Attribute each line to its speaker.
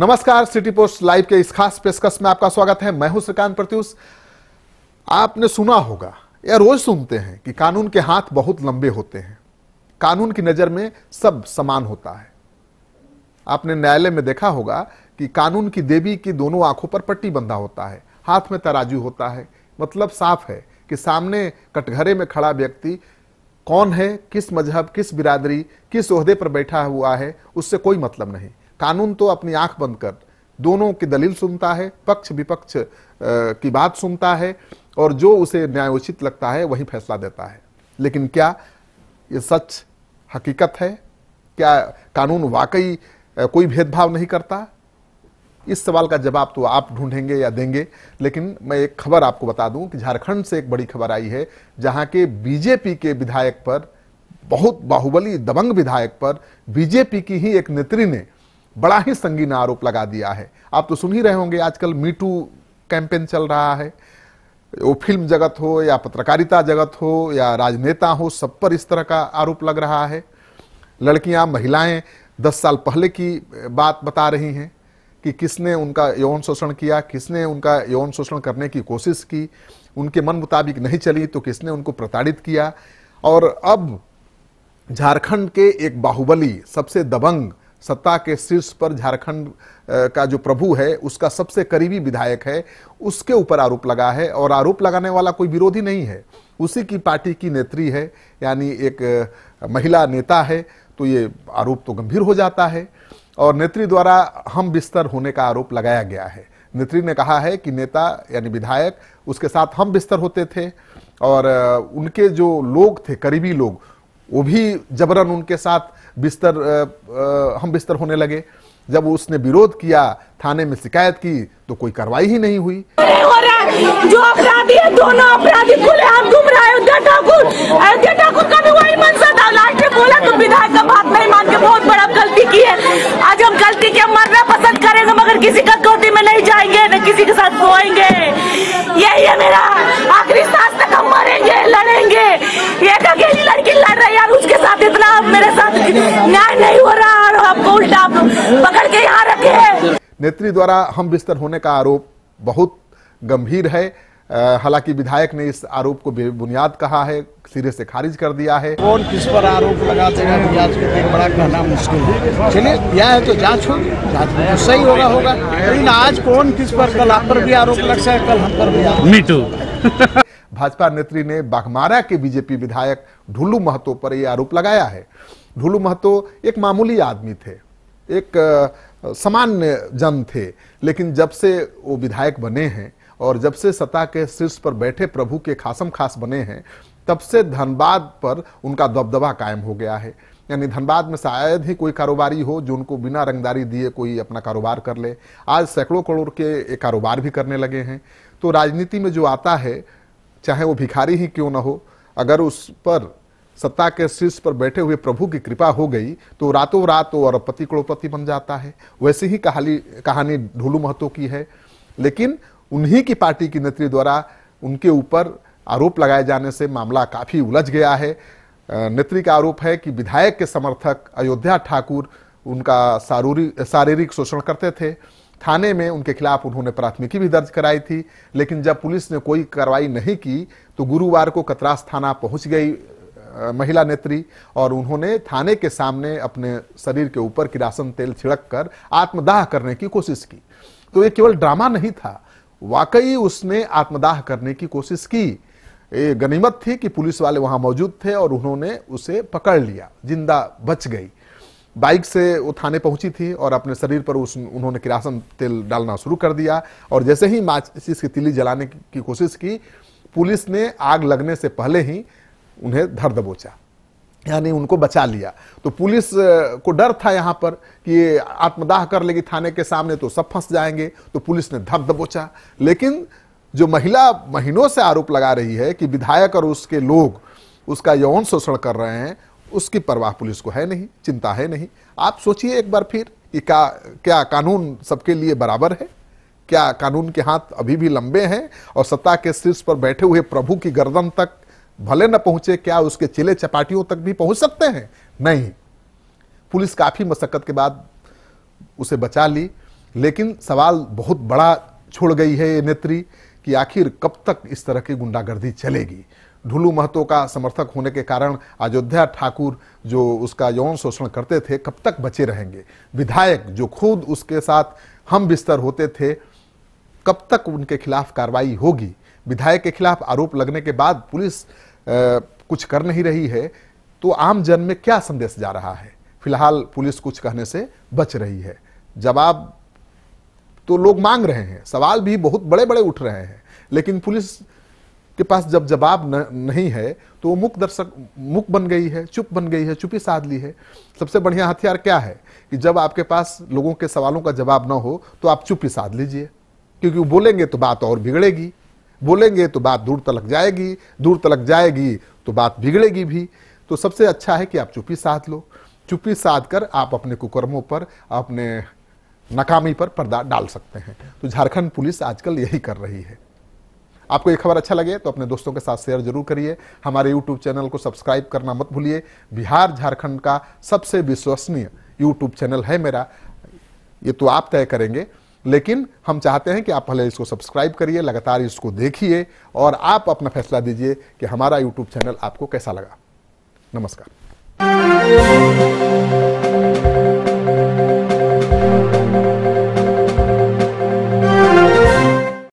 Speaker 1: नमस्कार, city post live के इस खास पेशकश में आपका स्वागत है। मैं हूं श्रीकांत प्रत्युष। आपने सुना होगा या रोज सुनते हैं कि कानून के हाथ बहुत लंबे होते हैं, कानून की नजर में सब समान होता है। आपने न्यायालय में देखा होगा कि कानून की देवी की दोनों आंखों पर पट्टी बंधा होता है, हाथ में तराजू होता है। मतलब साफ है कि सामने कटघरे में खड़ा व्यक्ति कौन है, किस मजहब, किस बिरादरी, किस ओहदे पर बैठा हुआ है, उससे कोई मतलब नहीं। कानून तो अपनी आंख बंद कर दोनों की दलील सुनता है, पक्ष विपक्ष की बात सुनता है और जो उसे न्यायोचित लगता है वही फैसला देता है। लेकिन क्या ये सच हकीकत है? क्या कानून वाकई कोई भेदभाव नहीं करता? इस सवाल का जवाब तो आप ढूंढेंगे या देंगे। लेकिन मैं एक खबर आपको बता दूं कि झारखंड से एक बड़ी खबर आई है, जहां के बीजेपी के विधायक पर, बहुत बाहुबली दबंग विधायक पर बीजेपी की ही एक नेत्री ने बड़ा ही संगीन आरोप लगा दिया है। आप तो सुन ही रहे होंगे, आजकल मीटू कैंपेन चल रहा है। वो फिल्म जगत हो या पत्रकारिता जगत हो या राजनेता हो, सब पर इस तरह का आरोप लग रहा है। लड़कियां, महिलाएं 10 साल पहले की बात बता रही हैं कि किसने उनका यौन शोषण किया, किसने उनका यौन शोषण करने की कोशिश की, उनके मन मुताबिक नहीं चली तो किसने उनको प्रताड़ित किया। और अब झारखंड के एक बाहुबली, सबसे दबंग, सत्ता के शीर्ष पर झारखंड का जो प्रभु है, उसका सबसे करीबी विधायक है, उसके ऊपर आरोप लगा है। और आरोप लगाने वाला कोई विरोधी नहीं है, उसी की पार्टी की नेत्री है, यानी एक महिला नेता है। तो ये आरोप तो गंभीर हो जाता है। और नेत्री द्वारा हम बिस्तर होने का आरोप लगाया गया है। नेत्री ने कहा है कि नेता यानी विधायक उसके साथ हम बिस्तर होते थे और उनके जो लोग थे, करीबी लोग, वो भी जबरन उनके साथ हम बिस्तर होने लगे। जब उसने विरोध किया, थाने में शिकायत की, तो कोई कार्रवाई ही नहीं हुई।
Speaker 2: जो अपराधी है, दोनों अपराधी खुलेआम घूम रहा है। अयोध्या ठाकुर का भी वही मनसा था। लास्ट में बोला तो विधायक का बात नहीं मान के बहुत बड़ा गलती की है। आज हम गलती के मरना पसंद करेंगे, मगर किसी का गोदी में नहीं जाएंगे, न किसी के साथ सोएंगे। यही है मेरा आखिरी सांस तक हम मरेंगे, लड़ेंगे। एक अकेली लड़की लड़ रही है, उसके साथ इतना मेरे साथ न्याय नहीं हो रहा और हमको उल्टा पकड़ के यहाँ रखे।
Speaker 1: नेत्री द्वारा हम बिस्तर होने का आरोप बहुत गंभीर है। हालांकि विधायक ने इस आरोप को बेबुनियाद कहा है, सिरे से खारिज कर दिया है।
Speaker 3: कौन किस पर आरोप लगा देगा आज के दिन बड़ा कहना मुश्किल है। चलिए, यह है तो जांच होगी, जांच में तो सही होगा। लेकिन आज कौन किस पर, कल आप पर भी आरोप लग सकता है, कल हम पर भी आरोप।
Speaker 4: मीटू
Speaker 1: भाजपा नेत्री ने बाघमारा के बीजेपी विधायक ढुल्लू महतो पर यह आरोप लगाया है। ढुल्लू महतो एक मामूली आदमी थे, एक सामान्य जन थे, लेकिन जब से वो विधायक बने हैं और जब से सत्ता के शीर्ष पर बैठे प्रभु के खासम खास बने हैं, तब से धनबाद पर उनका दबदबा कायम हो गया है। यानी धनबाद में शायद ही कोई कारोबारी हो जो उनको बिना रंगदारी दिए कोई अपना कारोबार कर ले। आज सैकड़ों करोड़ के कारोबार भी करने लगे हैं। तो राजनीति में जो आता है, चाहे वो भिखारी ही क्यों ना हो, अगर उस पर सत्ता के शीर्ष पर बैठे हुए प्रभु की कृपा हो गई तो रातों रात वो अरबपति करोड़पति बन जाता है। वैसे ही कहानी ढुल्लू महतो की है। लेकिन उन्हीं की पार्टी की नेत्री द्वारा उनके ऊपर आरोप लगाए जाने से मामला काफी उलझ गया है। नेत्री का आरोप है कि विधायक के समर्थक अयोध्या ठाकुर उनका शारीरिक शोषण करते थे। थाने में उनके खिलाफ उन्होंने प्राथमिकी भी दर्ज कराई थी, लेकिन जब पुलिस ने कोई कार्रवाई नहीं की तो गुरुवार को कतरास थाना पहुंच गई महिला नेत्री और उन्होंने थाने के सामने अपने शरीर के ऊपर किरासन तेल छिड़क कर आत्मदाह करने की कोशिश की। तो ये केवल ड्रामा नहीं था, वाकई उसने आत्मदाह करने की कोशिश की। ये गनीमत थी कि पुलिस वाले वहां मौजूद थे और उन्होंने उसे पकड़ लिया, जिंदा बच गई। बाइक से वो थाने पहुंची थी और अपने शरीर पर उन्होंने किरासन तेल डालना शुरू कर दिया। और जैसे ही माचिस की तीली जलाने की कोशिश की, पुलिस ने आग लगने से पहले ही उन्हें धर दबोचा, यानी उनको बचा लिया। तो पुलिस को डर था यहाँ पर कि ये आत्मदाह कर लेगी थाने के सामने तो सब फंस जाएंगे, तो पुलिस ने धर दबोचा। लेकिन जो महिला महीनों से आरोप लगा रही है कि विधायक और उसके लोग उसका यौन शोषण कर रहे हैं, उसकी परवाह पुलिस को है नहीं, चिंता है नहीं। आप सोचिए एक बार फिर कि क्या कानून सबके लिए बराबर है? क्या कानून के हाथ अभी भी लंबे हैं और सत्ता के शीर्ष पर बैठे हुए प्रभु की गर्दन तक भले न पहुंचे, क्या उसके चिले चपाटियों तक भी पहुंच सकते हैं? नहीं। पुलिस काफी मशक्कत के बाद उसे बचा ली लेकिन सवाल बहुत बड़ा छोड़ गई है ये नेत्री कि आखिर कब तक इस तरह की गुंडागर्दी चलेगी। ढुलू महतो का समर्थक होने के कारण अयोध्या ठाकुर जो उसका यौन शोषण करते थे कब तक बचे रहेंगे। विधायक जो खुद उसके साथ हम बिस्तर होते थे कब तक उनके खिलाफ कार्रवाई होगी। विधायक के खिलाफ आरोप लगने के बाद पुलिस कुछ कर नहीं रही है तो आम जन में क्या संदेश जा रहा है। फिलहाल पुलिस कुछ कहने से बच रही है। जवाब तो लोग मांग रहे हैं, सवाल भी बहुत बड़े बड़े उठ रहे हैं, लेकिन पुलिस के पास जब जवाब नहीं है तो वो मूक बन गई है, चुप बन गई है, चुप्पी साध ली है। सबसे बढ़िया हथियार क्या है कि जब आपके पास लोगों के सवालों का जवाब ना हो तो आप चुप्पी साध लीजिए, क्योंकि वो बोलेंगे तो बात और बिगड़ेगी, बोलेंगे तो बात दूर तलक जाएगी, दूर तलक जाएगी तो बात बिगड़ेगी भी। तो सबसे अच्छा है कि आप चुप्पी साध लो। चुप्पी साध कर आप अपने कुकर्मों पर, अपने नाकामी पर पर्दा डाल सकते हैं। तो झारखंड पुलिस आजकल यही कर रही है। आपको ये खबर अच्छा लगे तो अपने दोस्तों के साथ शेयर जरूर करिए। हमारे यूट्यूब चैनल को सब्सक्राइब करना मत भूलिए। बिहार झारखंड का सबसे विश्वसनीय यूट्यूब चैनल है मेरा, ये तो आप तय करेंगे, लेकिन हम चाहते हैं कि आप पहले इसको सब्सक्राइब करिए, लगातार इसको देखिए और आप अपना फैसला दीजिए कि हमारा यूट्यूब चैनल आपको कैसा लगा। नमस्कार।